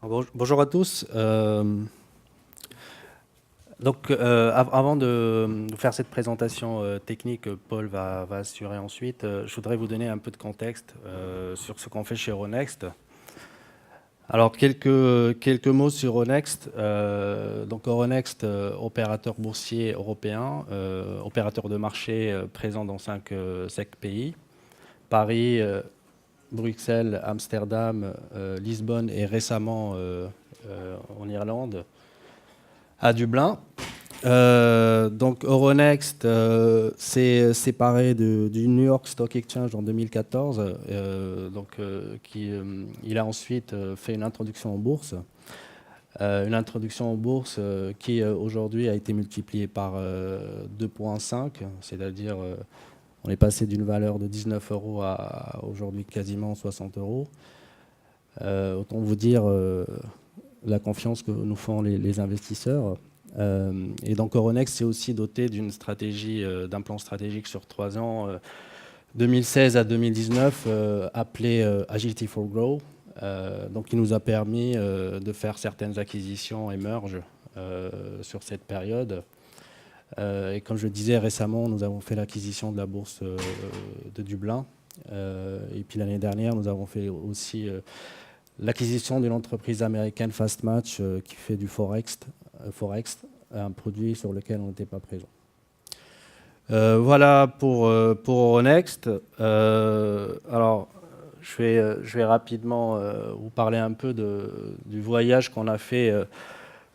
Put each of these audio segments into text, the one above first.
Bonjour à tous. Avant de faire cette présentation technique que Paul va assurer ensuite, je voudrais vous donner un peu de contexte sur ce qu'on fait chez Euronext. Alors, quelques mots sur Euronext. Euronext, opérateur boursier européen, opérateur de marché présent dans 5 pays. Paris, Bruxelles, Amsterdam, Lisbonne et récemment en Irlande, à Dublin. Euronext s'est séparé du New York Stock Exchange en 2014. Il a ensuite fait une introduction en bourse. Une introduction en bourse qui aujourd'hui a été multipliée par 2,5, c'est-à-dire on est passé d'une valeur de 19 euros à aujourd'hui quasiment 60 euros. Autant vous dire la confiance que nous font les investisseurs. Et donc Euronext s'est aussi doté d'une stratégie, d'un plan stratégique sur 3 ans, 2016 à 2019, appelé Agility for Growth. Qui nous a permis de faire certaines acquisitions et merges sur cette période. Et comme je disais récemment, nous avons fait l'acquisition de la bourse de Dublin. Et puis l'année dernière, nous avons fait aussi l'acquisition d'une entreprise américaine Fastmatch qui fait du Forex, un produit sur lequel on n'était pas présent. Voilà pour Euronext. Alors, je vais rapidement vous parler un peu du voyage qu'on a fait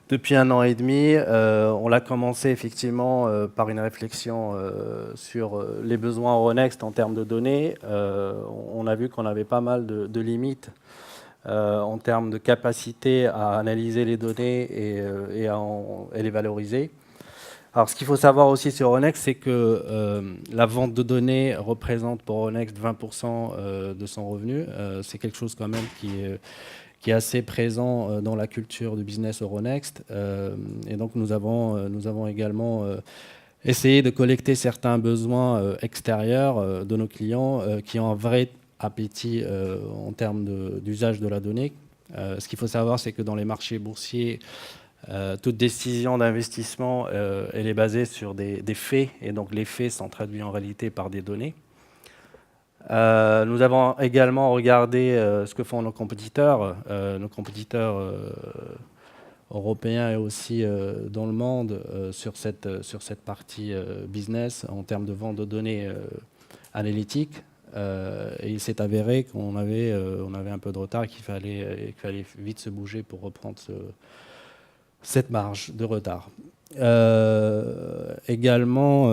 depuis 1 an et demi. On l'a commencé effectivement par une réflexion sur les besoins Euronext en termes de données. On a vu qu'on avait pas mal de limites en termes de capacité à analyser les données et les valoriser. Alors, ce qu'il faut savoir aussi sur Euronext, c'est que la vente de données représente pour Euronext 20% de son revenu. C'est quelque chose quand même qui est assez présent dans la culture du business Euronext. Et donc, nous avons également essayé de collecter certains besoins extérieurs de nos clients qui ont un vrai appétit en termes d'usage de la donnée. Ce qu'il faut savoir, c'est que dans les marchés boursiers, toute décision d'investissement, elle est basée sur des faits, et donc les faits sont traduits en réalité par des données. Nous avons également regardé ce que font nos compétiteurs européens et aussi dans le monde sur cette partie business en termes de vente de données analytiques. Et il s'est avéré qu'on avait un peu de retard et qu'il fallait vite se bouger pour reprendre cette marge de retard. Également,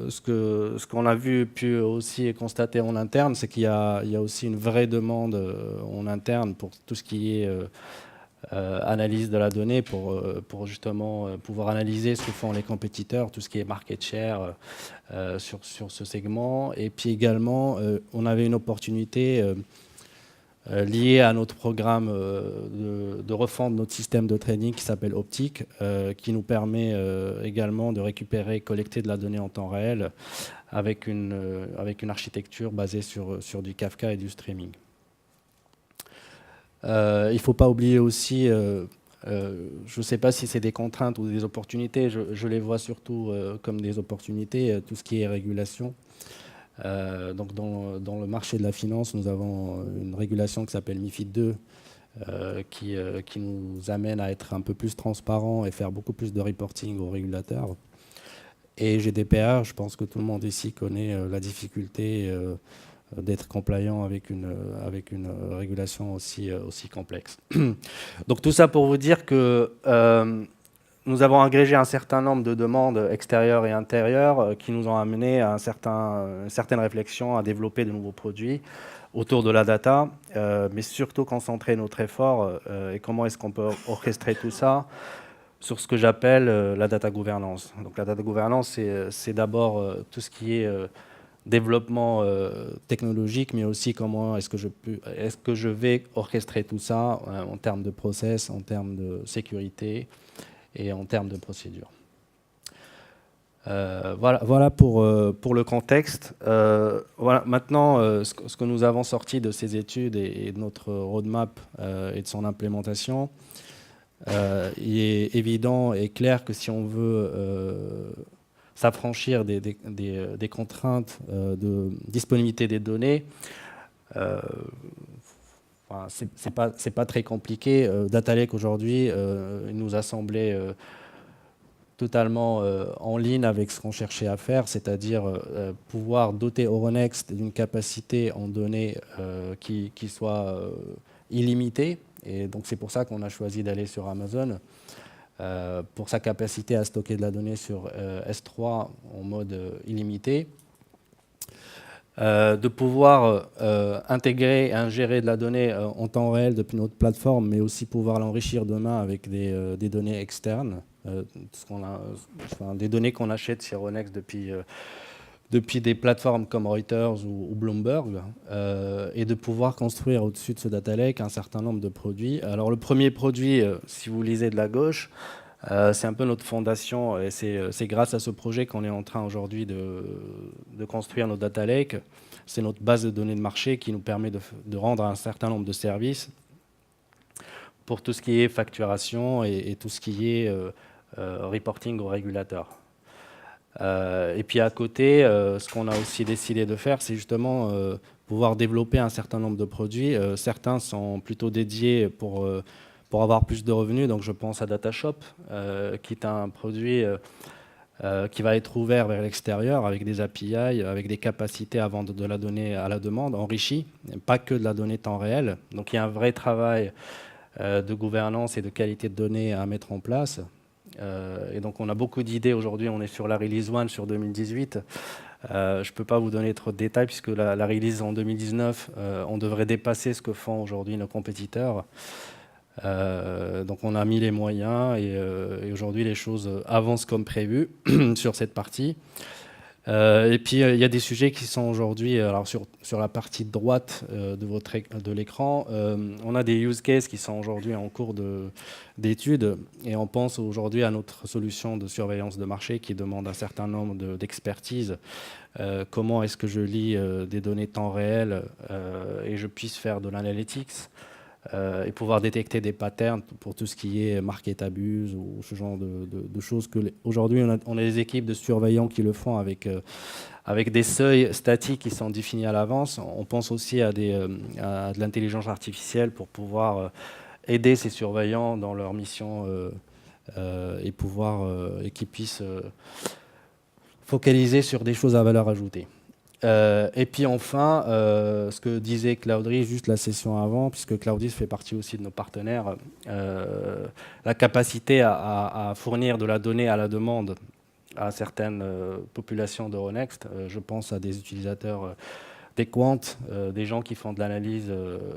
ce qu'on a vu puis aussi constater en interne, c'est qu'il y a aussi une vraie demande en interne pour tout ce qui est analyse de la donnée, pour justement pouvoir analyser ce que font les compétiteurs, tout ce qui est market share sur ce segment. Et puis également, on avait une opportunité lié à notre programme de refonte de notre système de trading qui s'appelle Optic, qui nous permet également de récupérer et collecter de la donnée en temps réel avec une architecture basée sur du Kafka et du streaming. Il ne faut pas oublier aussi, je ne sais pas si c'est des contraintes ou des opportunités, je les vois surtout comme des opportunités, tout ce qui est régulation. Donc dans le marché de la finance, nous avons une régulation qui s'appelle MiFID II, qui nous amène à être un peu plus transparent et faire beaucoup plus de reporting aux régulateurs. Et GDPR, je pense que tout le monde ici connaît la difficulté d'être compliant avec une régulation aussi complexe. Donc tout ça pour vous dire que nous avons agrégé un certain nombre de demandes extérieures et intérieures qui nous ont amené à une certaine réflexion à développer de nouveaux produits autour de la data, mais surtout concentrer notre effort et comment est-ce qu'on peut orchestrer tout ça sur ce que j'appelle la data gouvernance. Donc la data gouvernance, c'est d'abord tout ce qui est développement technologique, mais aussi comment est-ce que je vais orchestrer tout ça en termes de process, en termes de sécurité, et en termes de procédure. Voilà pour le contexte. Voilà, maintenant, ce que nous avons sorti de ces études et de notre roadmap et de son implémentation, il est évident et clair que si on veut s'affranchir des contraintes de disponibilité des données, enfin, c'est pas très compliqué. Data Lake aujourd'hui, il nous a semblé totalement en ligne avec ce qu'on cherchait à faire, c'est-à-dire pouvoir doter Euronext d'une capacité en données qui soit illimitée. Et donc c'est pour ça qu'on a choisi d'aller sur Amazon, pour sa capacité à stocker de la donnée sur S3 en mode illimité. De pouvoir intégrer et ingérer de la donnée en temps réel depuis notre plateforme, mais aussi pouvoir l'enrichir demain avec des données externes, des données qu'on achète sur Euronext depuis des plateformes comme Reuters ou Bloomberg, et de pouvoir construire au-dessus de ce data lake un certain nombre de produits. Alors le premier produit, si vous lisez de la gauche, c'est un peu notre fondation et c'est grâce à ce projet qu'on est en train aujourd'hui de construire notre data lake. C'est notre base de données de marché qui nous permet de rendre un certain nombre de services pour tout ce qui est facturation et tout ce qui est reporting aux régulateurs. Et puis à côté, ce qu'on a aussi décidé de faire, c'est justement pouvoir développer un certain nombre de produits. Certains sont plutôt dédiés pour avoir plus de revenus. Donc je pense à DataShop, qui est un produit qui va être ouvert vers l'extérieur avec des API, avec des capacités à vendre de la donnée à la demande, enrichie, pas que de la donnée temps réel. Donc il y a un vrai travail de gouvernance et de qualité de données à mettre en place. Et donc on a beaucoup d'idées aujourd'hui, on est sur la release 1 sur 2018. Je ne peux pas vous donner trop de détails puisque la release en 2019, on devrait dépasser ce que font aujourd'hui nos compétiteurs. Donc on a mis les moyens et aujourd'hui les choses avancent comme prévu sur cette partie. Et puis il y a des sujets qui sont aujourd'hui, alors sur la partie droite de l'écran, on a des use cases qui sont aujourd'hui en cours d'étude et on pense aujourd'hui à notre solution de surveillance de marché qui demande un certain nombre d'expertise. Comment est-ce que je lis des données temps réel et je puisse faire de l'analytics et pouvoir détecter des patterns pour tout ce qui est market abuse ou ce genre de choses. Aujourd'hui, on a des équipes de surveillants qui le font avec des seuils statiques qui sont définis à l'avance. On pense aussi à de l'intelligence artificielle pour pouvoir aider ces surveillants dans leur mission et qu'ils puissent focaliser sur des choses à valeur ajoutée. Et puis enfin, ce que disait Claudie juste la session avant, puisque Claudie fait partie aussi de nos partenaires, la capacité à fournir de la donnée à la demande à certaines populations d'Euronext. Je pense à des utilisateurs des quants, des gens qui font de l'analyse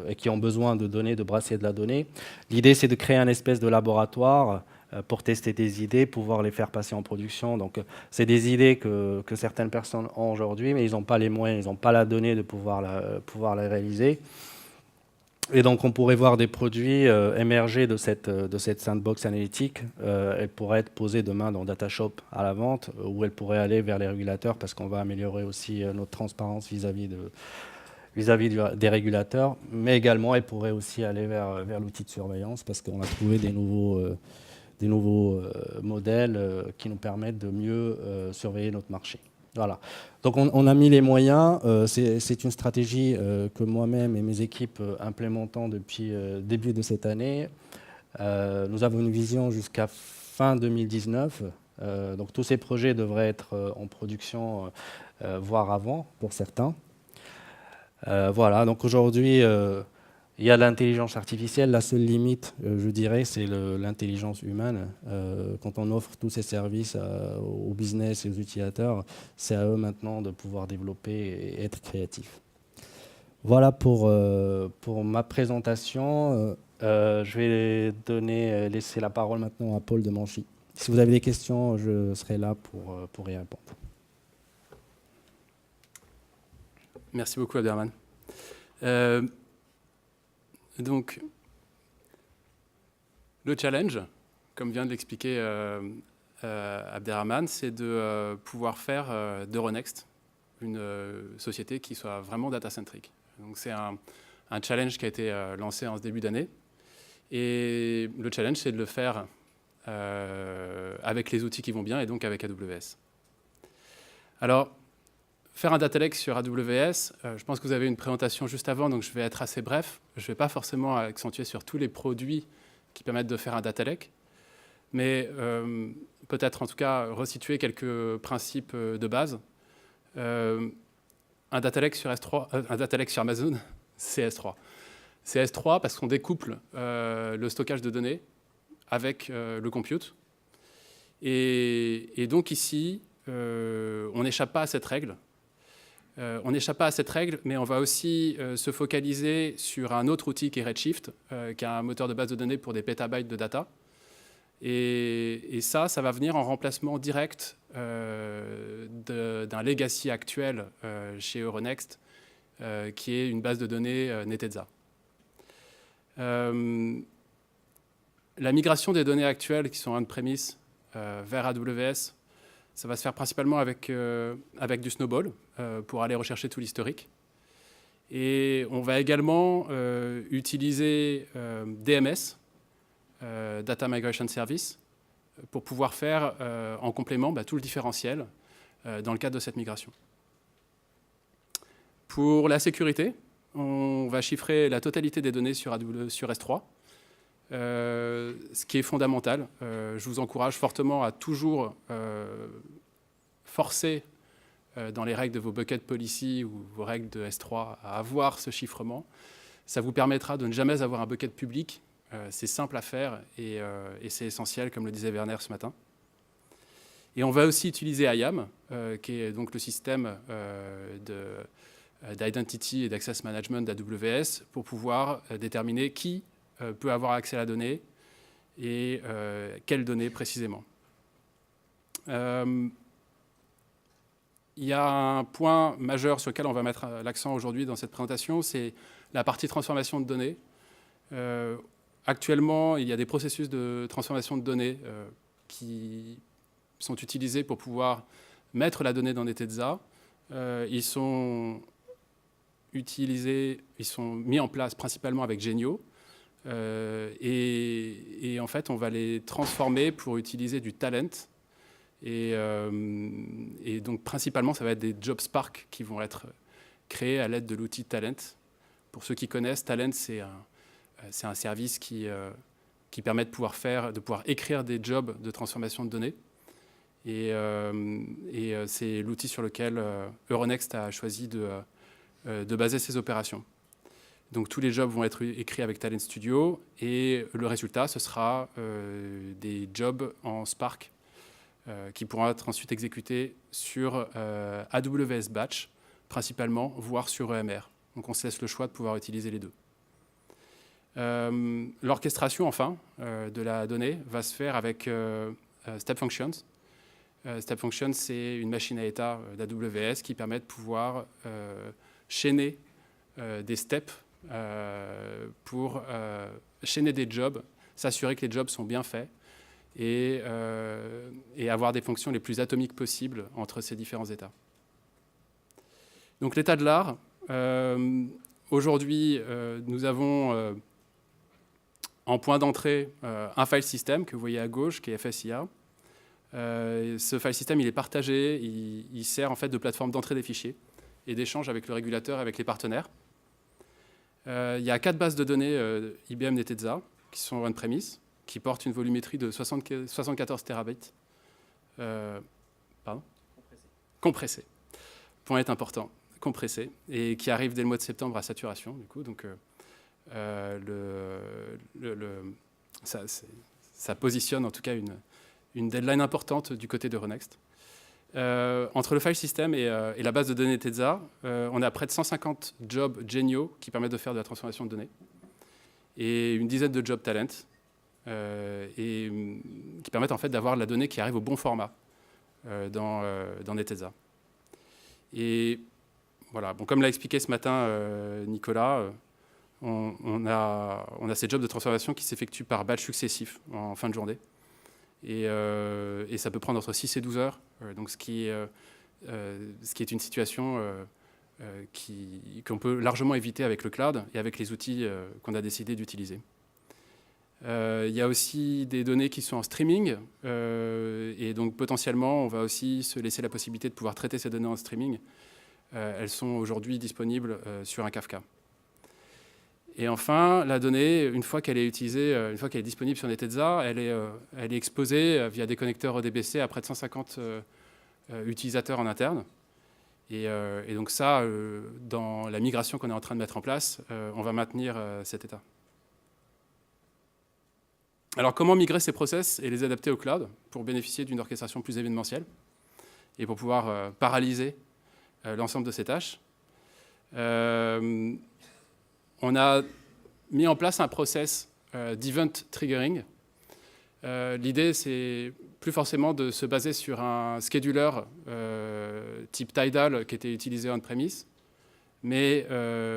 et qui ont besoin de données, de brasser de la donnée. L'idée, c'est de créer un espèce de laboratoire pour tester des idées, pouvoir les faire passer en production. Donc, c'est des idées que certaines personnes ont aujourd'hui, mais ils n'ont pas les moyens, ils n'ont pas la donnée de pouvoir les réaliser. Et donc, on pourrait voir des produits émerger de cette sandbox analytique. Elle pourrait être posée demain dans DataShop à la vente, ou elle pourrait aller vers les régulateurs, parce qu'on va améliorer aussi notre transparence vis-à-vis des régulateurs. Mais également, elle pourrait aussi aller vers l'outil de surveillance, parce qu'on a trouvé des nouveaux modèles qui nous permettent de mieux surveiller notre marché. Voilà. Donc on a mis les moyens. C'est une stratégie que moi-même et mes équipes implémentons depuis début de cette année. Nous avons une vision jusqu'à fin 2019. Donc tous ces projets devraient être en production, voire avant pour certains. Voilà. Donc aujourd'hui, il y a l'intelligence artificielle. La seule limite, je dirais, c'est l'intelligence humaine. Quand on offre tous ces services au business et aux utilisateurs, c'est à eux maintenant de pouvoir développer et être créatifs. Voilà pour ma présentation. Je vais laisser la parole maintenant à Paul de Manchy. Si vous avez des questions, je serai là pour y répondre. Merci beaucoup, Abderrahmane. Donc, le challenge, comme vient de l'expliquer Abderrahmane, c'est de pouvoir faire d'Euronext une société qui soit vraiment data-centric. Donc c'est un challenge qui a été lancé en ce début d'année. Et le challenge, c'est de le faire avec les outils qui vont bien et donc avec AWS. Alors, faire un data lake sur AWS, je pense que vous avez une présentation juste avant, donc je vais être assez bref. Je ne vais pas forcément accentuer sur tous les produits qui permettent de faire un data lake, mais peut-être en tout cas resituer quelques principes de base. Un data lake sur un data lake sur Amazon, c'est S3. C'est S3 parce qu'on découple le stockage de données avec le compute. Et donc ici, on n'échappe pas à cette règle. On n'échappe pas à cette règle, mais on va aussi se focaliser sur un autre outil qui est Redshift, qui a un moteur de base de données pour des pétabytes de data. Et ça va venir en remplacement direct d'un legacy actuel chez Euronext, qui est une base de données Netezza. La migration des données actuelles qui sont on-premise vers AWS, ça va se faire principalement avec du Snowball pour aller rechercher tout l'historique. Et on va également utiliser DMS, Data Migration Service, pour pouvoir faire en complément tout le différentiel dans le cadre de cette migration. Pour la sécurité, on va chiffrer la totalité des données sur S3, ce qui est fondamental. Je vous encourage fortement à toujours forcer dans les règles de vos bucket policy ou vos règles de S3 à avoir ce chiffrement. Ça vous permettra de ne jamais avoir un bucket public. C'est simple à faire et c'est essentiel, comme le disait Werner ce matin. Et on va aussi utiliser IAM, qui est donc le système d'identity et d'access management d'AWS pour pouvoir déterminer qui peut avoir accès à la donnée et quelles données précisément. Il y a un point majeur sur lequel on va mettre l'accent aujourd'hui dans cette présentation, c'est la partie transformation de données. Actuellement, il y a des processus de transformation de données qui sont utilisés pour pouvoir mettre la donnée dans Netezza. Ils sont mis en place principalement avec Genio. Et en fait, on va les transformer pour utiliser du talent. Et donc, principalement, ça va être des Job Spark qui vont être créés à l'aide de l'outil Talent. Pour ceux qui connaissent, Talent, c'est un service qui permet de pouvoir écrire des jobs de transformation de données. Et c'est l'outil sur lequel Euronext a choisi de baser ses opérations. Donc tous les jobs vont être écrits avec Talent Studio et le résultat, ce sera des jobs en Spark qui pourront être ensuite exécutés sur AWS Batch, principalement, voire sur EMR. Donc on se laisse le choix de pouvoir utiliser les deux. L'orchestration, enfin, de la donnée va se faire avec Step Functions. Step Functions, c'est une machine à état d'AWS qui permet de pouvoir chaîner des steps pour chaîner des jobs, s'assurer que les jobs sont bien faits et avoir des fonctions les plus atomiques possibles entre ces différents états. Donc l'état de l'art, aujourd'hui, nous avons en point d'entrée un file system que vous voyez à gauche, qui est FSIA. Ce file system, il est partagé, il sert en fait de plateforme d'entrée des fichiers et d'échange avec le régulateur et avec les partenaires. Il y a 4 bases de données IBM Netezza qui sont on-premise, qui portent une volumétrie de 74 terabits. Compressé. Point est important. Compressé. Et qui arrive dès le mois de septembre à saturation, du coup. Donc, ça positionne en tout cas une deadline importante du côté d'Euronext. Entre le file system et la base de données Netezza, on a près de 150 jobs Genio qui permettent de faire de la transformation de données et une dizaine de jobs Talent et qui permettent en fait d'avoir la donnée qui arrive au bon format dans Netezza. Et voilà, bon, comme l'a expliqué ce matin Nicolas, on a ces jobs de transformation qui s'effectuent par batch successifs en fin de journée. Et ça peut prendre entre 6 et 12 heures, donc ce qui est une situation qu'on peut largement éviter avec le cloud et avec les outils qu'on a décidé d'utiliser. Il y a aussi des données qui sont en streaming, et donc potentiellement, on va aussi se laisser la possibilité de pouvoir traiter ces données en streaming. Elles sont aujourd'hui disponibles sur un Kafka. Et enfin, la donnée, une fois qu'elle est utilisée, une fois qu'elle est disponible sur Netezza, elle est exposée via des connecteurs ODBC à près de 150 utilisateurs en interne. Et donc ça, dans la migration qu'on est en train de mettre en place, on va maintenir cet état. Alors, comment migrer ces process et les adapter au cloud pour bénéficier d'une orchestration plus événementielle et pour pouvoir paralyser l'ensemble de ces tâches? On a mis en place un process d'event triggering. L'idée, c'est plus forcément de se baser sur un scheduler type Tidal qui était utilisé on-premise. Mais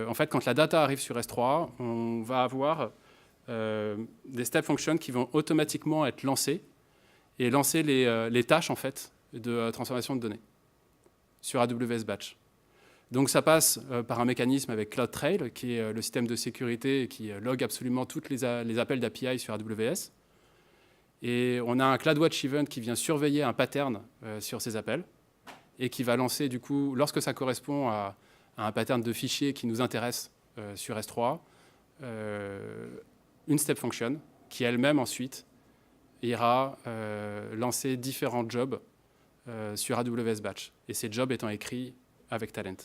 en fait, quand la data arrive sur S3, on va avoir des step functions qui vont automatiquement être lancées et lancer les tâches en fait, de transformation de données sur AWS Batch. Donc ça passe par un mécanisme avec CloudTrail, qui est le système de sécurité qui log absolument tous les appels d'API sur AWS. Et on a un CloudWatch Event qui vient surveiller un pattern sur ces appels et qui va lancer, du coup, lorsque ça correspond à un pattern de fichier qui nous intéresse sur S3, une step function qui elle-même ensuite ira lancer différents jobs sur AWS Batch. Et ces jobs étant écrits avec Talent.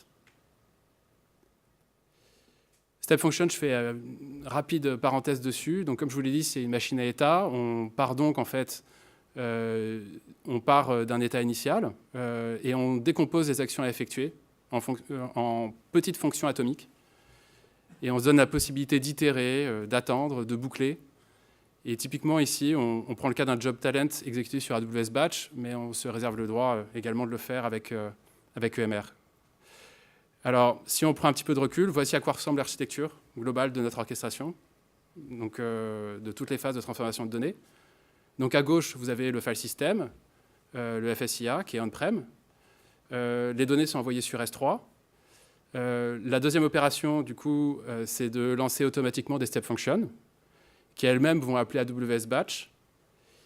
Step function, je fais une rapide parenthèse dessus. Donc, comme je vous l'ai dit, c'est une machine à état. On part donc, en fait, on part d'un état initial et on décompose les actions à effectuer en petites fonctions atomiques. Et on se donne la possibilité d'itérer, d'attendre, de boucler. Et typiquement, ici, on prend le cas d'un job talent exécuté sur AWS Batch, mais on se réserve le droit également de le faire avec EMR. Alors, si on prend un petit peu de recul, voici à quoi ressemble l'architecture globale de notre orchestration, donc de toutes les phases de transformation de données. Donc à gauche, vous avez le file system, le FSIA qui est on-prem. Les données sont envoyées sur S3. La deuxième opération, du coup, c'est de lancer automatiquement des step functions qui elles-mêmes vont appeler AWS Batch.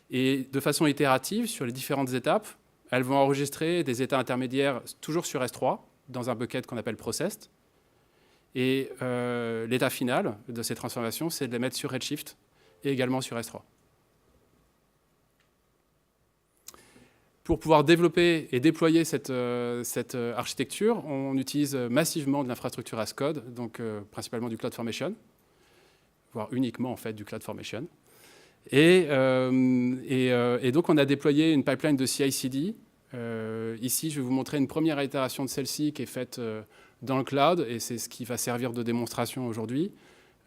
Et de façon itérative, sur les différentes étapes, elles vont enregistrer des états intermédiaires toujours sur S3, dans un bucket qu'on appelle processed. Et l'état final de ces transformations, c'est de les mettre sur Redshift et également sur S3. Pour pouvoir développer et déployer cette architecture, on utilise massivement de l'infrastructure as code, donc principalement du CloudFormation, voire uniquement en fait du CloudFormation. Et donc on a déployé une pipeline de CI/CD. Ici, je vais vous montrer une première itération de celle-ci qui est faite dans le cloud, et c'est ce qui va servir de démonstration aujourd'hui.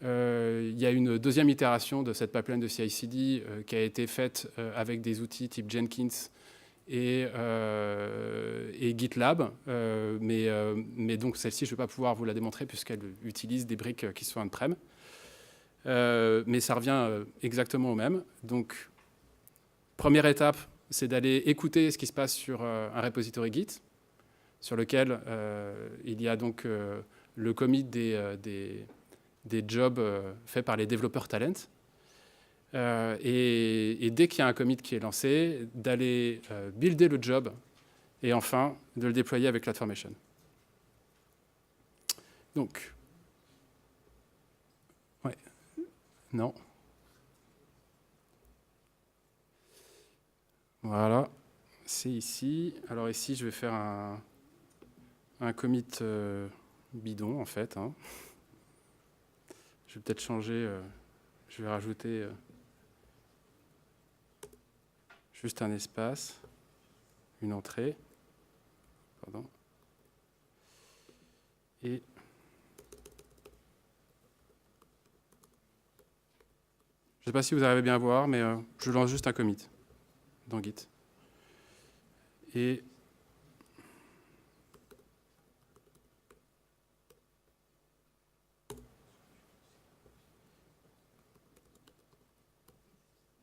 Il y a une deuxième itération de cette pipeline de CI/CD qui a été faite avec des outils type Jenkins et GitLab, mais donc celle-ci, je ne vais pas pouvoir vous la démontrer puisqu'elle utilise des briques qui sont on-prem. Mais ça revient exactement au même. Donc, première étape, c'est d'aller écouter ce qui se passe sur un repository Git, sur lequel il y a donc le commit des jobs faits par les développeurs talent. Et dès qu'il y a un commit qui est lancé, d'aller builder le job et enfin de le déployer avec CloudFormation. Donc, ouais, non. Voilà, c'est ici. Alors ici, je vais faire un commit bidon, en fait. Hein. Je vais peut-être changer, je vais rajouter juste un espace, une entrée. Pardon. Et je ne sais pas si vous arrivez bien à voir, mais je lance juste un commit dans Git. Et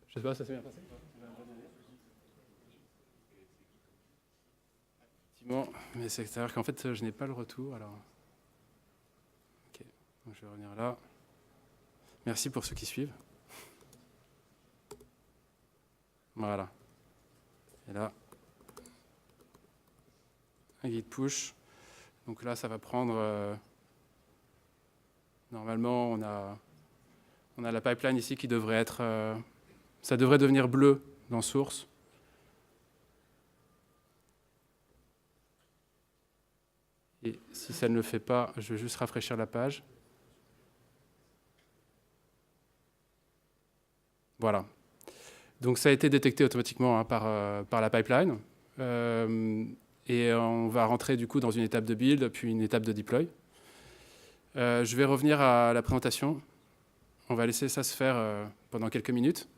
je ne sais pas si ça s'est bien passé. Et c'est-à-dire qu'en fait, je n'ai pas le retour. Alors, ok, donc je vais revenir là. Merci pour ceux qui suivent. Voilà. Et là, un git push. Donc là, ça va prendre... normalement, on a la pipeline ici qui devrait être... ça devrait devenir bleu dans source. Et si ça ne le fait pas, je vais juste rafraîchir la page. Voilà. Donc ça a été détecté automatiquement par la pipeline. Et on va rentrer du coup dans une étape de build, puis une étape de deploy. Je vais revenir à la présentation. On va laisser ça se faire pendant quelques minutes.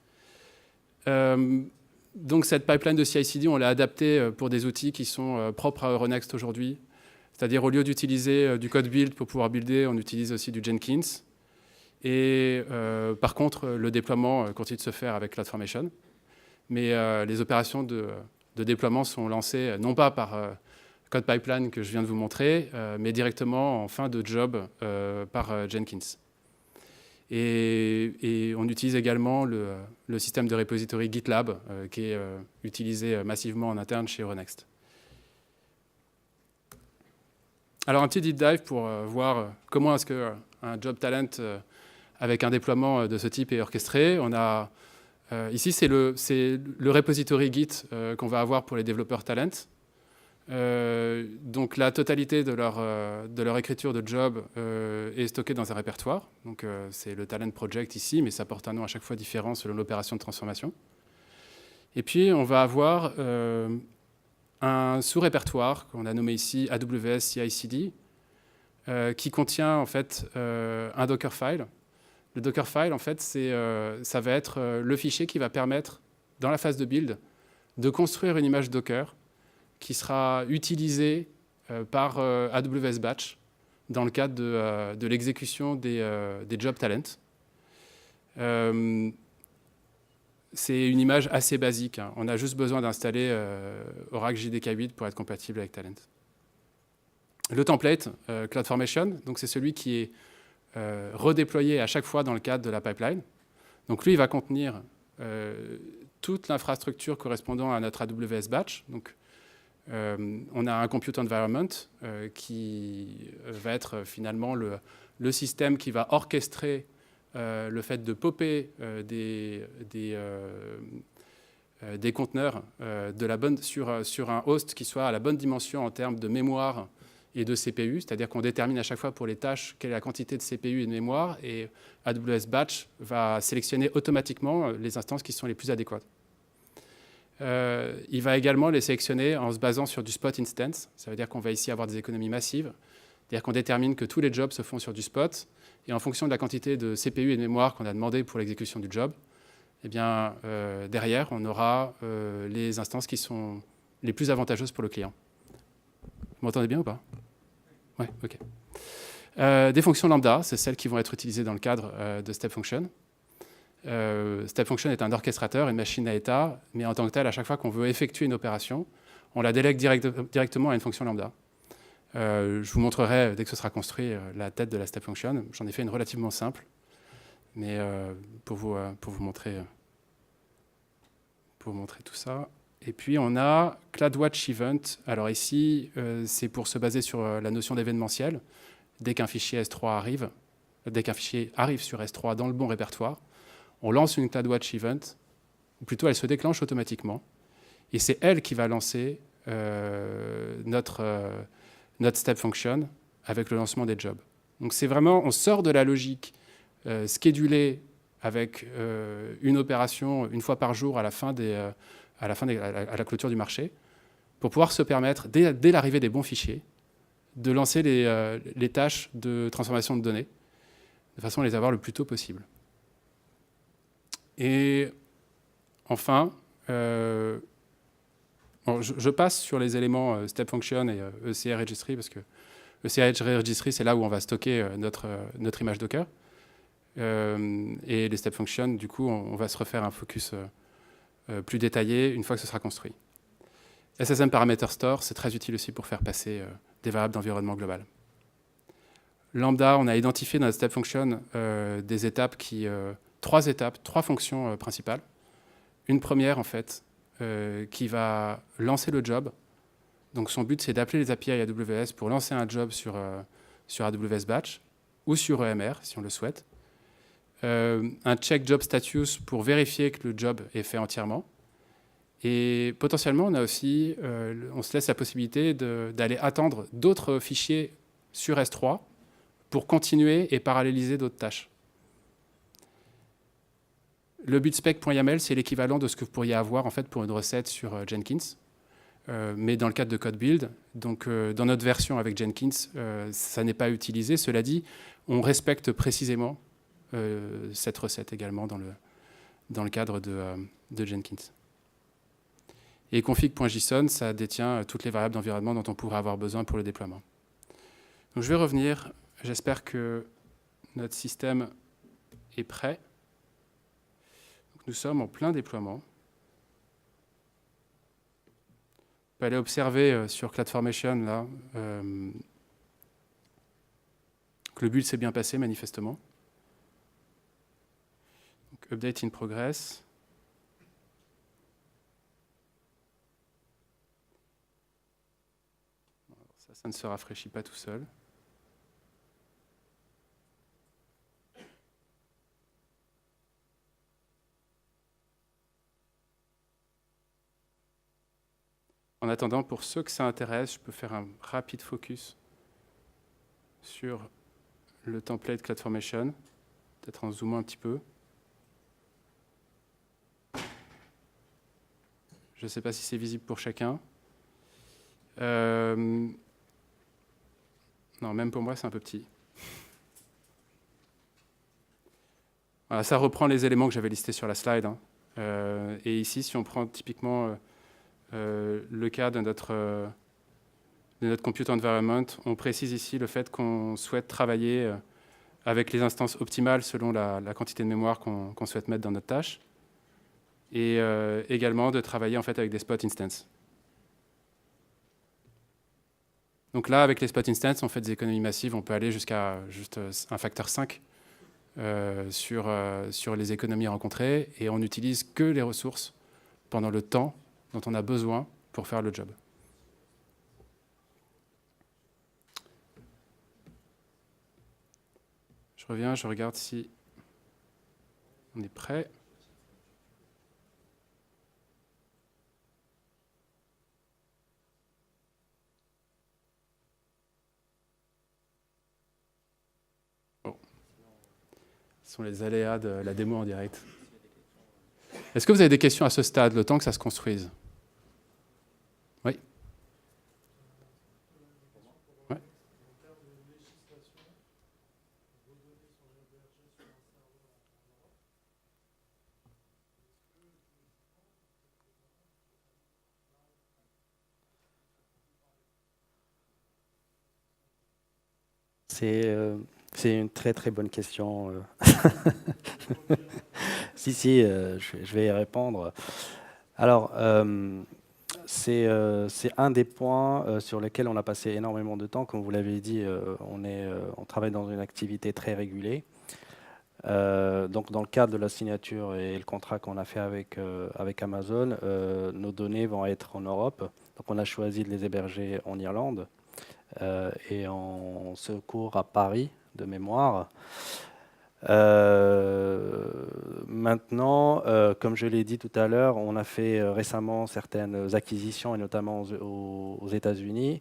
Donc cette pipeline de CI/CD, on l'a adaptée pour des outils qui sont propres à Euronext aujourd'hui. C'est-à-dire au lieu d'utiliser du code build pour pouvoir builder, on utilise aussi du Jenkins. Et par contre, le déploiement continue de se faire avec CloudFormation. Mais les opérations de déploiement sont lancées non pas par Code Pipeline que je viens de vous montrer, mais directement en fin de job par Jenkins. Et on utilise également le système de repository GitLab qui est utilisé massivement en interne chez Euronext. Alors un petit deep dive pour voir comment est-ce qu'un job talent avec un déploiement de ce type est orchestré. On a, ici, c'est le repository Git qu'on va avoir pour les développeurs talent. Donc la totalité de leur écriture de job est stockée dans un répertoire. Donc c'est le talent project ici, mais ça porte un nom à chaque fois différent selon l'opération de transformation. Et puis on va avoir un sous-répertoire qu'on a nommé ici AWS CI/CD qui contient en fait un Dockerfile. Le Dockerfile, en fait, ça va être le fichier qui va permettre, dans la phase de build, de construire une image Docker qui sera utilisée par AWS Batch dans le cadre de l'exécution des job talent. C'est une image assez basique. Hein. On a juste besoin d'installer Oracle JDK 8 pour être compatible avec Talent. Le template, CloudFormation, donc c'est celui qui est redéployé à chaque fois dans le cadre de la pipeline. Donc lui, il va contenir toute l'infrastructure correspondant à notre AWS Batch. Donc, on a un compute environment qui va être finalement le système qui va orchestrer le fait de popper des conteneurs sur un host qui soit à la bonne dimension en termes de mémoire et de CPU, c'est-à-dire qu'on détermine à chaque fois pour les tâches quelle est la quantité de CPU et de mémoire, et AWS Batch va sélectionner automatiquement les instances qui sont les plus adéquates. Il va également les sélectionner en se basant sur du spot instance, ça veut dire qu'on va ici avoir des économies massives, c'est-à-dire qu'on détermine que tous les jobs se font sur du spot, et en fonction de la quantité de CPU et de mémoire qu'on a demandé pour l'exécution du job, eh bien, derrière, on aura les instances qui sont les plus avantageuses pour le client. Vous m'entendez bien ou pas? Oui, OK. Des fonctions lambda, c'est celles qui vont être utilisées dans le cadre de Step Function. Step Function est un orchestrateur, une machine à état, mais en tant que tel, à chaque fois qu'on veut effectuer une opération, on la délègue directement à une fonction lambda. Je vous montrerai, dès que ce sera construit, la tête de la Step Function. J'en ai fait une relativement simple, mais pour vous montrer tout ça. Et puis, on a CloudWatch Event. Alors ici, c'est pour se baser sur la notion d'événementiel. Dès qu'un fichier S3 arrive, dès qu'un fichier arrive sur S3 dans le bon répertoire, on lance une CloudWatch Event, ou plutôt elle se déclenche automatiquement, et c'est elle qui va lancer notre Step Function avec le lancement des jobs. Donc c'est vraiment, on sort de la logique schedulée avec une opération une fois par jour à la clôture du marché, pour pouvoir se permettre, dès l'arrivée des bons fichiers, de lancer les tâches de transformation de données, de façon à les avoir le plus tôt possible. Et enfin, je passe sur les éléments Step Function et ECR Registry, parce que ECR Registry, c'est là où on va stocker notre image Docker. Et les Step Function, du coup, on va se refaire un focus plus détaillé une fois que ce sera construit. SSM Parameter Store, c'est très utile aussi pour faire passer des variables d'environnement global. Lambda, on a identifié dans la step function des étapes trois fonctions principales. Une première, en fait, qui va lancer le job. Donc son but, c'est d'appeler les API AWS pour lancer un job sur AWS Batch ou sur EMR, si on le souhaite. Un check job status pour vérifier que le job est fait entièrement. Et potentiellement, on se laisse la possibilité d'aller attendre d'autres fichiers sur S3 pour continuer et paralléliser d'autres tâches. Le buildspec.yaml, c'est l'équivalent de ce que vous pourriez avoir en fait, pour une recette sur Jenkins, mais dans le cadre de code build. Donc, dans notre version avec Jenkins, ça n'est pas utilisé. Cela dit, on respecte précisément cette recette également dans le cadre de Jenkins. Et config.json, ça détient toutes les variables d'environnement dont on pourrait avoir besoin pour le déploiement. Donc, je vais revenir. J'espère que notre système est prêt. Donc, nous sommes en plein déploiement. On peut aller observer sur CloudFormation là, que le build s'est bien passé manifestement. Donc, update in progress. Ça ne se rafraîchit pas tout seul. En attendant, pour ceux que ça intéresse, je peux faire un rapide focus sur le template CloudFormation, peut-être en zoomant un petit peu. Je ne sais pas si c'est visible pour chacun. Non, même pour moi, c'est un peu petit. Voilà, ça reprend les éléments que j'avais listés sur la slide. Hein. Et ici, si on prend typiquement le cas de notre compute environment, on précise ici le fait qu'on souhaite travailler avec les instances optimales selon la quantité de mémoire qu'on souhaite mettre dans notre tâche, et également de travailler en fait avec des spot instances. Donc là, avec les spot instances, on fait des économies massives. On peut aller jusqu'à juste un facteur 5 sur les économies rencontrées, et on n'utilise que les ressources pendant le temps dont on a besoin pour faire le job. Je reviens, je regarde si on est prêt. Oh. Ce sont les aléas de la démo en direct. Est-ce que vous avez des questions à ce stade, le temps que ça se construise? Oui. Ouais. C'est une très très bonne question. Si, je vais y répondre. Alors, c'est un des points sur lesquels on a passé énormément de temps. Comme vous l'avez dit, on travaille dans une activité très régulée. Donc, dans le cadre de la signature et le contrat qu'on a fait avec Amazon, nos données vont être en Europe. Donc, on a choisi de les héberger en Irlande et en secours à Paris, de mémoire. Maintenant, comme je l'ai dit tout à l'heure, on a fait récemment certaines acquisitions, et notamment aux États-Unis.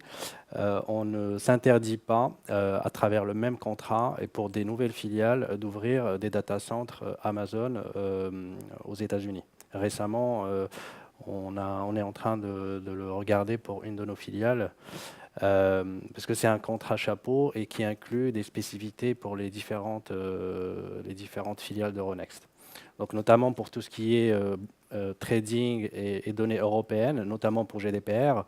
On ne s'interdit pas, à travers le même contrat et pour des nouvelles filiales, d'ouvrir des data centers Amazon aux États-Unis. Récemment, on est en train de le regarder pour une de nos filiales. Parce que c'est un contrat chapeau et qui inclut des spécificités pour les différentes filiales d'Euronext. Donc notamment pour tout ce qui est trading et données européennes, notamment pour GDPR,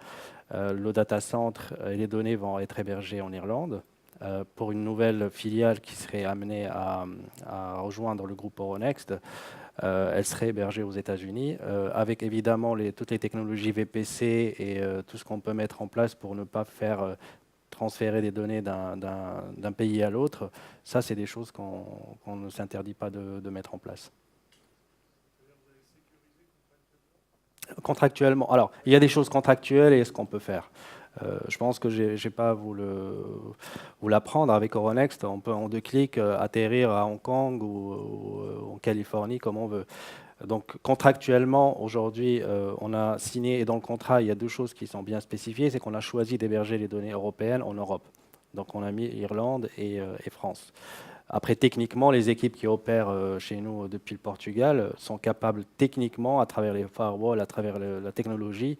le data center et les données vont être hébergées en Irlande. Pour une nouvelle filiale qui serait amenée à rejoindre le groupe Euronext, elle serait hébergée aux États-Unis, avec évidemment toutes les technologies VPC et tout ce qu'on peut mettre en place pour ne pas faire transférer des données d'un pays à l'autre. Ça, c'est des choses qu'on ne s'interdit pas de mettre en place. Contractuellement, alors, il y a des choses contractuelles et ce qu'on peut faire. Je pense que je n'ai pas à vous l'apprendre. Avec Euronext, on peut en 2 clics atterrir à Hong Kong ou en Californie, comme on veut. Donc contractuellement, aujourd'hui, on a signé, et dans le contrat, il y a 2 choses qui sont bien spécifiées, c'est qu'on a choisi d'héberger les données européennes en Europe. Donc on a mis Irlande et France. Après, techniquement, les équipes qui opèrent chez nous depuis le Portugal sont capables techniquement, à travers les firewalls, à travers la technologie,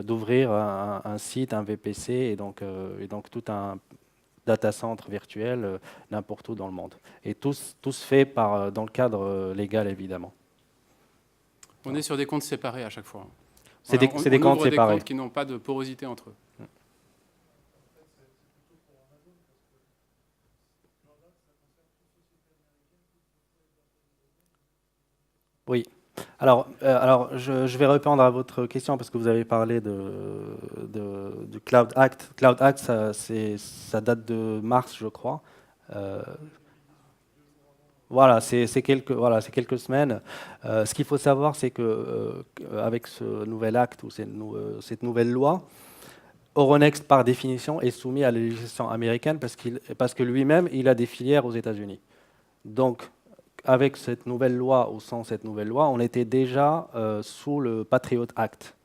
d'ouvrir un site, un VPC et donc tout un data center virtuel n'importe où dans le monde. Et tout se fait dans le cadre légal, évidemment. On est sur des comptes séparés à chaque fois. C'est des comptes séparés. Des comptes qui n'ont pas de porosité entre eux. Oui. Alors je vais répondre à votre question parce que vous avez parlé du Cloud Act. Cloud Act, ça date de mars, je crois. Voilà, c'est quelques semaines. Ce qu'il faut savoir, c'est que avec ce nouvel acte ou cette nouvelle loi, Euronext, par définition, est soumis à la législation américaine parce que lui-même, il a des filières aux États-Unis. Donc, avec cette nouvelle loi ou sans cette nouvelle loi, on était déjà sous le Patriot Act.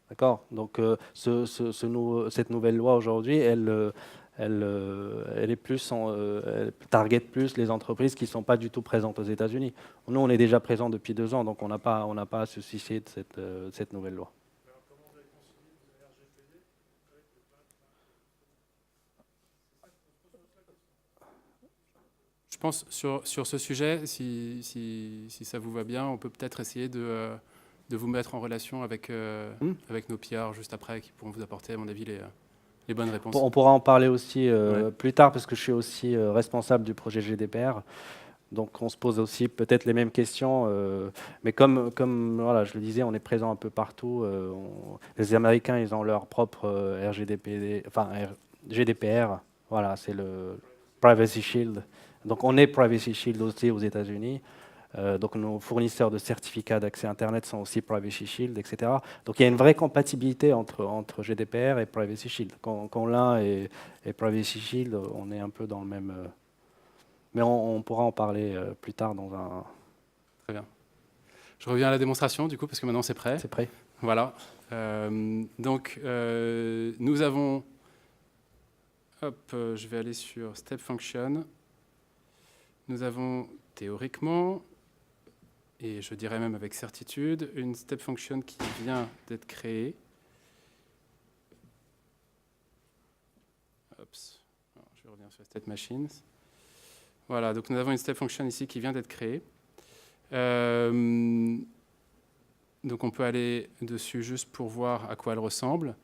D'accord? Donc, cette nouvelle loi aujourd'hui, elle est plus elle target plus les entreprises qui ne sont pas du tout présentes aux États-Unis. Nous, on est déjà présents depuis 2 ans, donc on n'a pas à se soucier de cette nouvelle loi. Je pense sur ce sujet, si ça vous va bien, on peut peut-être essayer de vous mettre en relation avec nos PR juste après, qui pourront vous apporter, à mon avis, les bonnes réponses. On pourra en parler aussi plus tard, parce que je suis aussi responsable du projet GDPR. Donc on se pose aussi peut-être les mêmes questions. Mais comme voilà, je le disais, on est présent un peu partout. Les Américains, ils ont leur propre GDPR. Voilà, c'est le Privacy Shield. Donc on est Privacy Shield aussi aux États-Unis. Donc nos fournisseurs de certificats d'accès Internet sont aussi Privacy Shield, etc. Donc il y a une vraie compatibilité entre GDPR et Privacy Shield. Quand l'un est Privacy Shield, on est un peu dans le même... mais on pourra en parler plus tard dans un... Très bien. Je reviens à la démonstration, du coup, parce que maintenant c'est prêt. C'est prêt. Voilà. Donc nous avons... Hop, je vais aller sur Step Function. Nous avons théoriquement, et je dirais même avec certitude, une step function qui vient d'être créée. Oups. Alors, je vais revenir sur State Machines. Voilà, donc nous avons une step function ici qui vient d'être créée. Donc on peut aller dessus juste pour voir à quoi elle ressemble.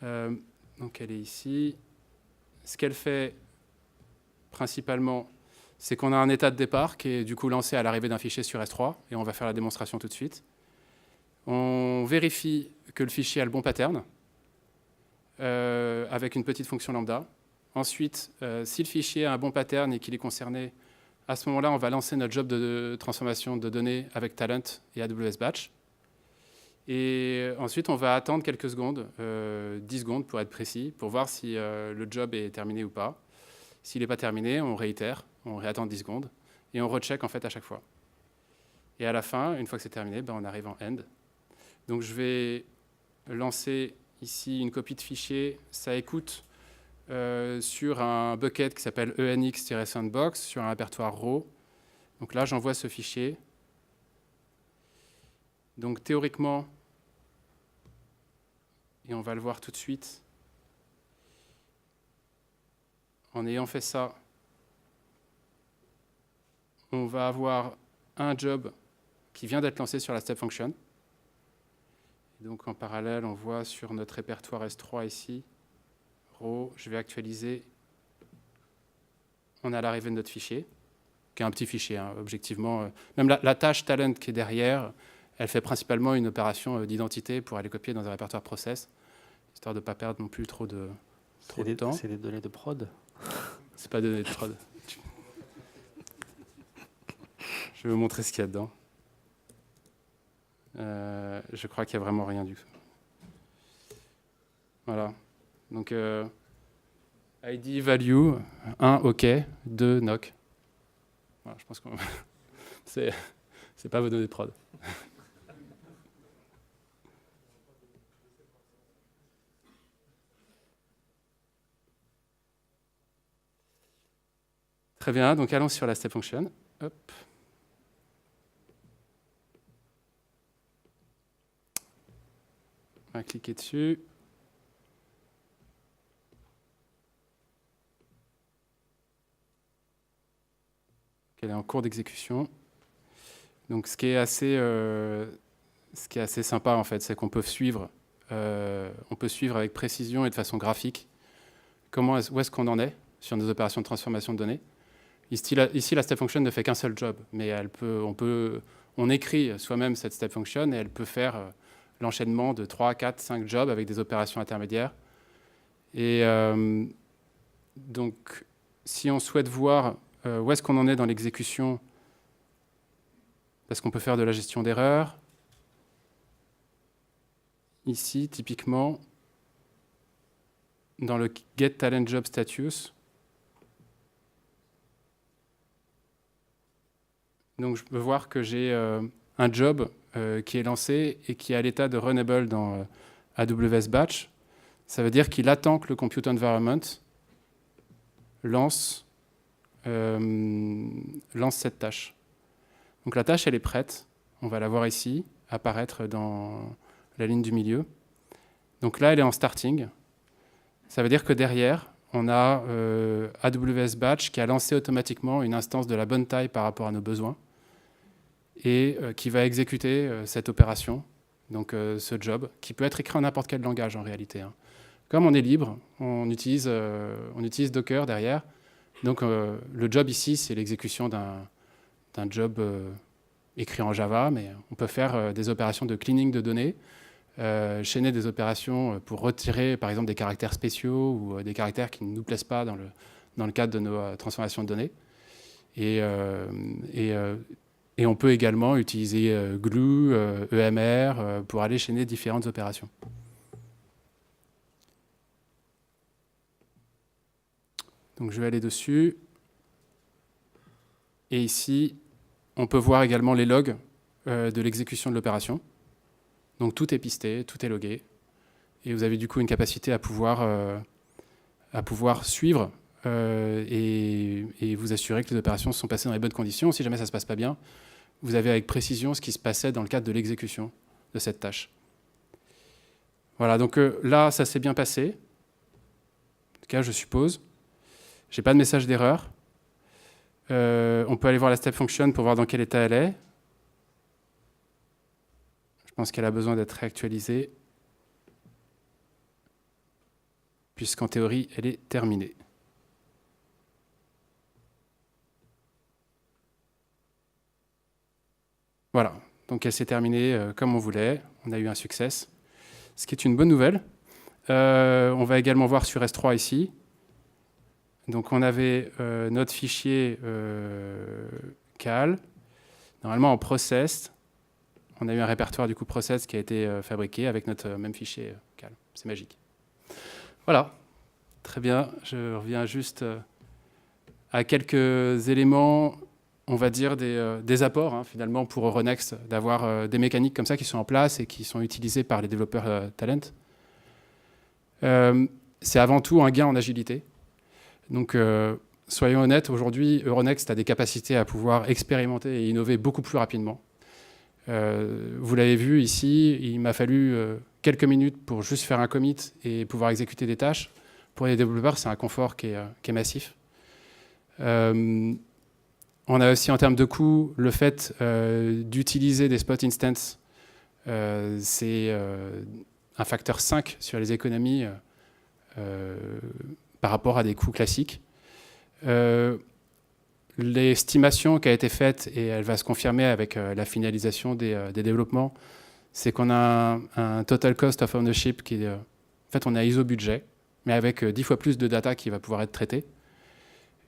Donc elle est ici. Ce qu'elle fait principalement, c'est qu'on a un état de départ qui est du coup lancé à l'arrivée d'un fichier sur S3, et on va faire la démonstration tout de suite. On vérifie que le fichier a le bon pattern, avec une petite fonction lambda. Ensuite, si le fichier a un bon pattern et qu'il est concerné, à ce moment-là, on va lancer notre job de transformation de données avec Talent et AWS Batch. Et ensuite, on va attendre quelques secondes, 10 secondes pour être précis, pour voir si le job est terminé ou pas. S'il n'est pas terminé, on réitère, on réattend 10 secondes, et on recheck en fait à chaque fois. Et à la fin, une fois que c'est terminé, ben, on arrive en end. Donc je vais lancer ici une copie de fichier. Ça écoute sur un bucket qui s'appelle enx-sandbox, sur un répertoire raw. Donc là, j'envoie ce fichier. Donc théoriquement, et on va le voir tout de suite, en ayant fait ça, on va avoir un job qui vient d'être lancé sur la step function. Et donc en parallèle, on voit sur notre répertoire S3 ici, raw, je vais actualiser. On a l'arrivée de notre fichier. qui est un petit fichier, hein, objectivement. Même la tâche talent qui est derrière, elle fait principalement une opération d'identité pour aller copier dans un répertoire process, histoire de ne pas perdre non plus trop de temps. C'est des données de prod. C'est pas données de prod. Je vais vous montrer ce qu'il y a dedans. Je crois qu'il n'y a vraiment rien du tout. Voilà. Donc, ID, value, 1, OK, 2, knock. Voilà, je pense que c'est pas vos données de prod. Très bien, donc allons sur la step function. Hop. On va cliquer dessus. Elle est en cours d'exécution. Donc ce qui est assez sympa en fait, c'est qu'on peut suivre avec précision et de façon graphique où est-ce qu'on en est sur nos opérations de transformation de données. Ici, la step function ne fait qu'un seul job, mais on écrit soi-même cette step function et elle peut faire l'enchaînement de 3, 4, 5 jobs avec des opérations intermédiaires. Et donc, si on souhaite voir où est-ce qu'on en est dans l'exécution, parce qu'on peut faire de la gestion d'erreurs, ici, typiquement, dans le Get Talent Job Status, donc je peux voir que j'ai un job qui est lancé et qui est à l'état de runnable dans AWS Batch. Ça veut dire qu'il attend que le compute environment lance cette tâche. Donc la tâche, elle est prête. On va la voir ici, apparaître dans la ligne du milieu. Donc là, elle est en starting. Ça veut dire que derrière, on a AWS Batch qui a lancé automatiquement une instance de la bonne taille par rapport à nos besoins et qui va exécuter cette opération, donc ce job, qui peut être écrit en n'importe quel langage en réalité, hein. Comme on est libre, on utilise Docker derrière. Donc le job ici, c'est l'exécution d'un job écrit en Java, mais on peut faire des opérations de cleaning de données, chaîner des opérations pour retirer par exemple des caractères spéciaux ou des caractères qui ne nous plaisent pas dans le cadre de nos transformations de données. Et on peut également utiliser Glue, EMR pour aller chaîner différentes opérations. Donc je vais aller dessus. Et ici, on peut voir également les logs de l'exécution de l'opération. Donc tout est pisté, tout est logué. Et vous avez du coup une capacité à pouvoir suivre et vous assurer que les opérations sont passées dans les bonnes conditions. Si jamais ça ne se passe pas bien, vous avez avec précision ce qui se passait dans le cadre de l'exécution de cette tâche. Voilà, donc là, ça s'est bien passé. En tout cas, je suppose. Je n'ai pas de message d'erreur. On peut aller voir la step function pour voir dans quel état elle est. Je pense qu'elle a besoin d'être réactualisée, puisqu'en théorie, elle est terminée. Voilà, donc elle s'est terminée comme on voulait. On a eu un succès, ce qui est une bonne nouvelle. On va également voir sur S3 ici. Donc on avait notre fichier cal, normalement en process. On a eu un répertoire du coup process qui a été fabriqué avec notre même fichier cal. C'est magique. Voilà, très bien. Je reviens juste à quelques éléments, on va dire des apports hein, finalement pour Euronext, d'avoir des mécaniques comme ça qui sont en place et qui sont utilisées par les développeurs talent. C'est avant tout un gain en agilité. Donc, soyons honnêtes, aujourd'hui, Euronext a des capacités à pouvoir expérimenter et innover beaucoup plus rapidement. Vous l'avez vu ici, il m'a fallu quelques minutes pour juste faire un commit et pouvoir exécuter des tâches. Pour les développeurs, c'est un confort qui est massif. On a aussi, en termes de coût, le fait d'utiliser des spot instances. C'est un facteur 5 sur les économies par rapport à des coûts classiques. l'estimation qui a été faite, et elle va se confirmer avec la finalisation des développements, c'est qu'on a un total cost of ownership qui est... en fait, on a ISO budget, mais avec 10 fois plus de data qui va pouvoir être traitée.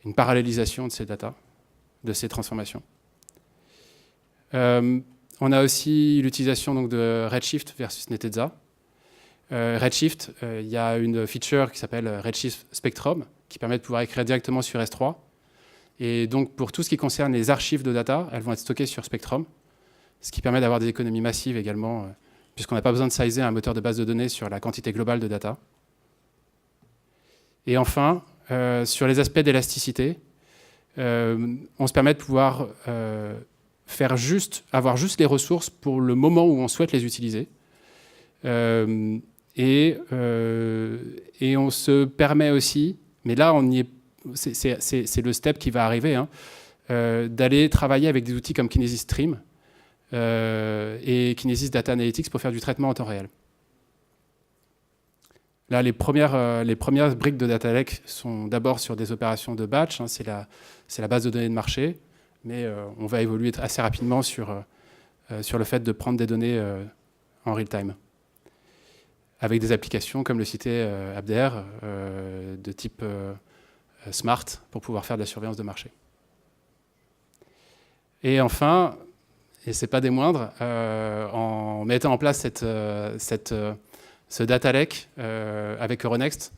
Une parallélisation de ces data, de ces transformations. On a aussi l'utilisation donc, de Redshift versus Netezza. Redshift, il y a une feature qui s'appelle Redshift Spectrum, qui permet de pouvoir écrire directement sur S3. Et donc, pour tout ce qui concerne les archives de data, elles vont être stockées sur Spectrum, ce qui permet d'avoir des économies massives également, puisqu'on n'a pas besoin de sizer un moteur de base de données sur la quantité globale de data. Et enfin, sur les aspects d'élasticité, on se permet de pouvoir avoir juste les ressources pour le moment où on souhaite les utiliser. Et on se permet aussi, mais là, c'est le step qui va arriver, hein, d'aller travailler avec des outils comme Kinesis Stream et Kinesis Data Analytics pour faire du traitement en temps réel. Là, les premières briques de Data Lake sont d'abord sur des opérations de batch, hein, c'est la base de données de marché, mais on va évoluer assez rapidement sur le fait de prendre des données en real time, avec des applications, comme le citait Abder, de type Smart, pour pouvoir faire de la surveillance de marché. Et enfin, et ce n'est pas des moindres, en mettant en place ce data lake avec Euronext,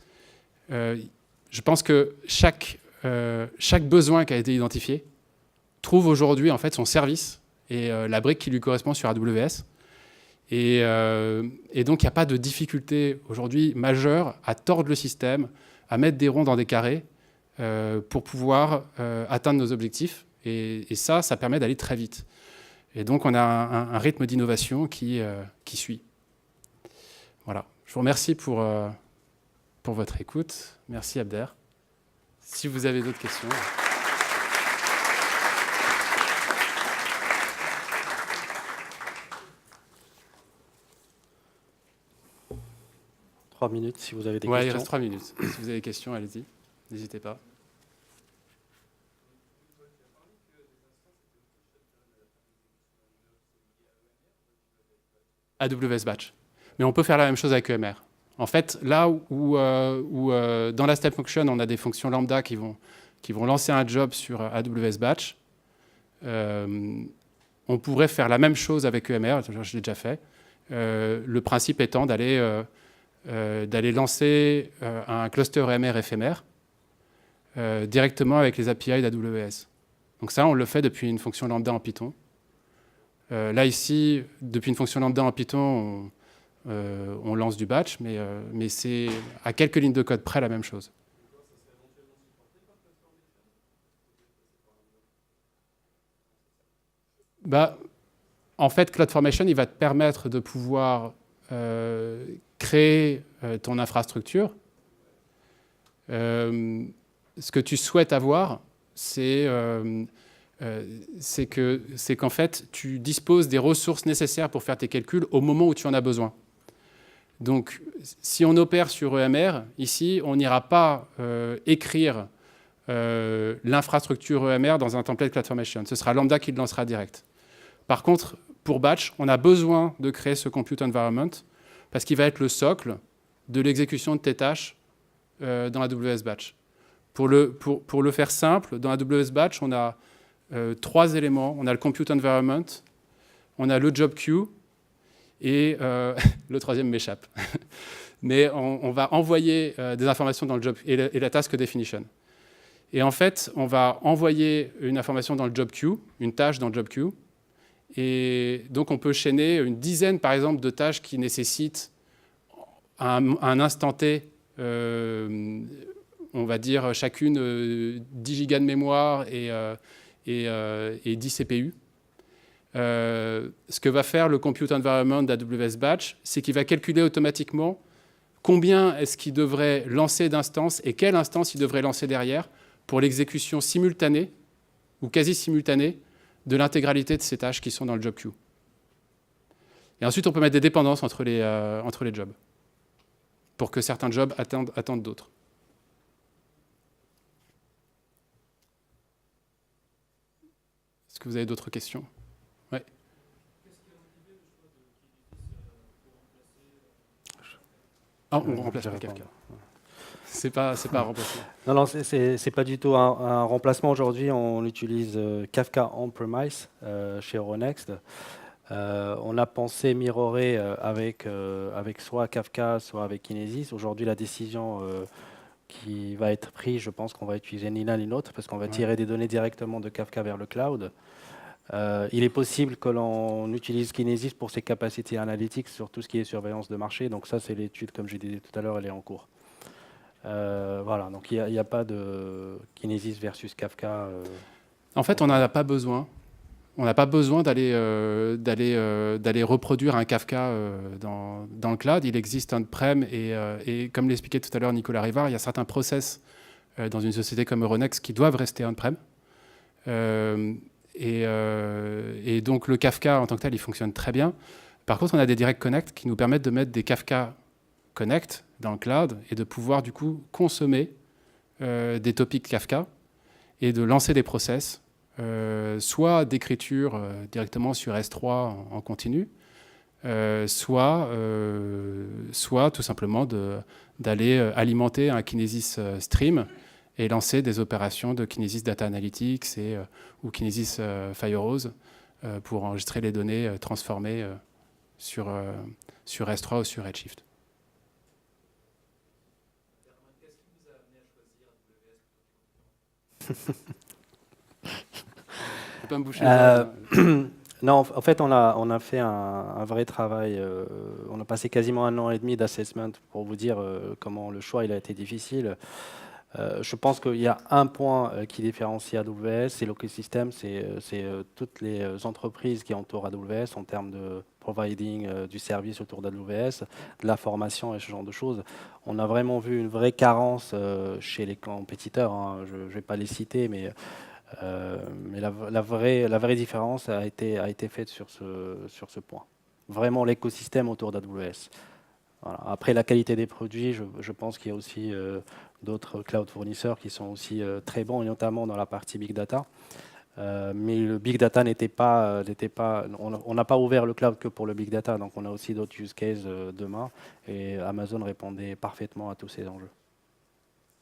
je pense que chaque besoin qui a été identifié trouve aujourd'hui en fait son service et la brique qui lui correspond sur AWS. Et donc, il n'y a pas de difficulté aujourd'hui majeure à tordre le système, à mettre des ronds dans des carrés pour pouvoir atteindre nos objectifs. Et ça permet d'aller très vite. Et donc, on a un rythme d'innovation qui suit. Voilà. Je vous remercie pour votre écoute. Merci, Abder. Si vous avez d'autres questions... 3 minutes si vous avez des questions. questions. Il reste 3 minutes. Si vous avez des questions, allez-y. N'hésitez pas. AWS Batch. Mais on peut faire la même chose avec EMR. En fait, là où dans la step function, on a des fonctions lambda qui vont lancer un job sur AWS Batch, on pourrait faire la même chose avec EMR. Je l'ai déjà fait. Le principe étant d'aller lancer un cluster EMR éphémère directement avec les API d'AWS. Donc ça, on le fait depuis une fonction lambda en Python. Là, ici, depuis une fonction lambda en Python, on lance du batch, mais c'est à quelques lignes de code près la même chose. En fait, CloudFormation, il va te permettre de pouvoir créer ton infrastructure. Ce que tu souhaites avoir, c'est qu'en fait, tu disposes des ressources nécessaires pour faire tes calculs au moment où tu en as besoin. Donc, si on opère sur EMR, ici, on n'ira pas écrire l'infrastructure EMR dans un template CloudFormation. Ce sera Lambda qui le lancera direct. Par contre, pour Batch, on a besoin de créer ce compute environment parce qu'il va être le socle de l'exécution de tes tâches dans AWS Batch. Pour le faire simple, dans AWS Batch, on a 3 éléments. On a le compute environment, on a le job queue et le troisième m'échappe. Mais on va envoyer des informations dans le job et la task definition. Et en fait, on va envoyer une information dans le job queue, une tâche dans le job queue. Et donc, on peut chaîner une dizaine, par exemple, de tâches qui nécessitent un instant T, on va dire chacune 10 gigas de mémoire et 10 CPU. Ce que va faire le compute environment d'AWS Batch, c'est qu'il va calculer automatiquement combien est-ce qu'il devrait lancer d'instances et quelle instance il devrait lancer derrière pour l'exécution simultanée ou quasi simultanée de l'intégralité de ces tâches qui sont dans le job queue. Et ensuite, on peut mettre des dépendances entre les jobs pour que certains jobs attendent, d'autres. Est-ce que vous avez d'autres questions? Ouais. Ah, on remplace pas Kafka. C'est pas un remplacement. Non, non, c'est pas du tout un remplacement. Aujourd'hui, on utilise Kafka on-premise chez Euronext. On a pensé mirrorer avec soit Kafka, soit avec Kinesis. Aujourd'hui, la décision qui va être prise, je pense qu'on va utiliser ni l'un ni l'autre parce qu'on va tirer des données directement de Kafka vers le cloud. Il est possible que l'on utilise Kinesis pour ses capacités analytiques sur tout ce qui est surveillance de marché. Donc ça, c'est l'étude, comme je disais tout à l'heure, elle est en cours. Voilà, donc il n'y a pas de Kinesis versus Kafka. En fait, on n'en a pas besoin. On n'a pas besoin d'aller reproduire un Kafka dans le cloud. Il existe on-prem et comme l'expliquait tout à l'heure Nicolas Rivard, il y a certains process dans une société comme Euronext qui doivent rester on-prem. Et donc le Kafka en tant que tel, il fonctionne très bien. Par contre, on a des Direct Connect qui nous permettent de mettre des Kafka Connect dans le cloud et de pouvoir du coup consommer des topics Kafka et de lancer des process, soit d'écriture directement sur S3 en continu, soit tout simplement d'aller alimenter un Kinesis Stream et lancer des opérations de Kinesis Data Analytics ou Kinesis Firehose pour enregistrer les données transformées sur S3 ou sur Redshift. Faut pas me boucher Non, en fait, on a fait un vrai travail. On a passé quasiment 1 an et demi d'assessment pour vous dire comment le choix il a été difficile. Je pense qu'il y a un point qui différencie AWS, c'est l'écosystème, c'est toutes les entreprises qui entourent AWS en termes de providing du service autour d'AWS, de la formation et ce genre de choses. On a vraiment vu une vraie carence chez les compétiteurs, hein. Je ne vais pas les citer, mais la vraie différence a été faite sur ce point. Vraiment l'écosystème autour d'AWS. Voilà. Après, la qualité des produits, je pense qu'il y a aussi d'autres cloud fournisseurs qui sont aussi très bons, et notamment dans la partie Big Data. Mais le Big Data on n'a pas ouvert le cloud que pour le Big Data, donc on a aussi d'autres use cases demain, et Amazon répondait parfaitement à tous ces enjeux.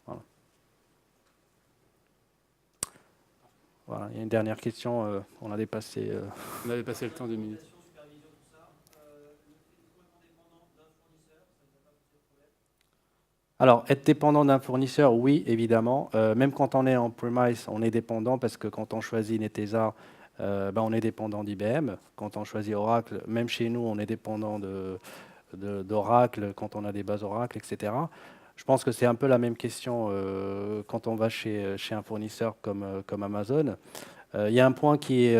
Voilà. Voilà. Il y a une dernière question, on a dépassé... On avait passé le temps de minutes. Alors, être dépendant d'un fournisseur, oui, évidemment. Même quand on est en premise, on est dépendant parce que quand on choisit Netezza, on est dépendant d'IBM. Quand on choisit Oracle, même chez nous, on est dépendant d'Oracle quand on a des bases Oracle, etc. Je pense que c'est un peu la même question quand on va chez un fournisseur comme Amazon. Il y a un point qui est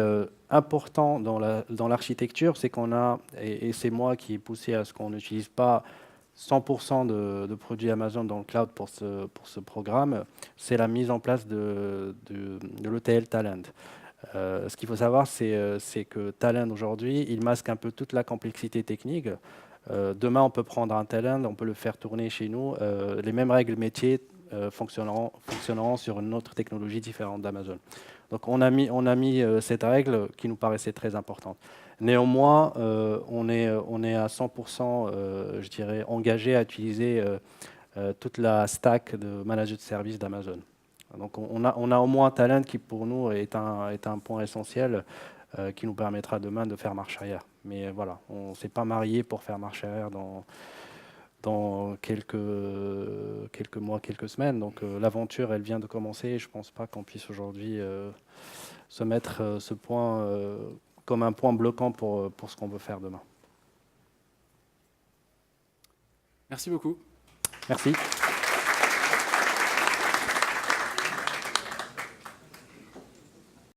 important dans l'architecture, c'est qu'on a, et c'est moi qui ai poussé à ce qu'on n'utilise pas 100% de produits Amazon dans le cloud pour ce programme, c'est la mise en place de l'ETL Talend. Ce qu'il faut savoir, c'est que Talend aujourd'hui, il masque un peu toute la complexité technique. Demain, on peut prendre un Talend, on peut le faire tourner chez nous. Les mêmes règles métiers fonctionneront sur une autre technologie différente d'Amazon. Donc on a mis cette règle qui nous paraissait très importante. Néanmoins, on est à 100%, je dirais, engagé à utiliser toute la stack de manager de service d'Amazon. Donc on a au moins un talent qui pour nous est un point essentiel qui nous permettra demain de faire marche arrière. Mais voilà, on ne s'est pas marié pour faire marche arrière dans quelques mois, quelques semaines. Donc l'aventure, elle vient de commencer. Je ne pense pas qu'on puisse aujourd'hui se mettre ce point comme un point bloquant pour ce qu'on veut faire demain. Merci beaucoup. Merci.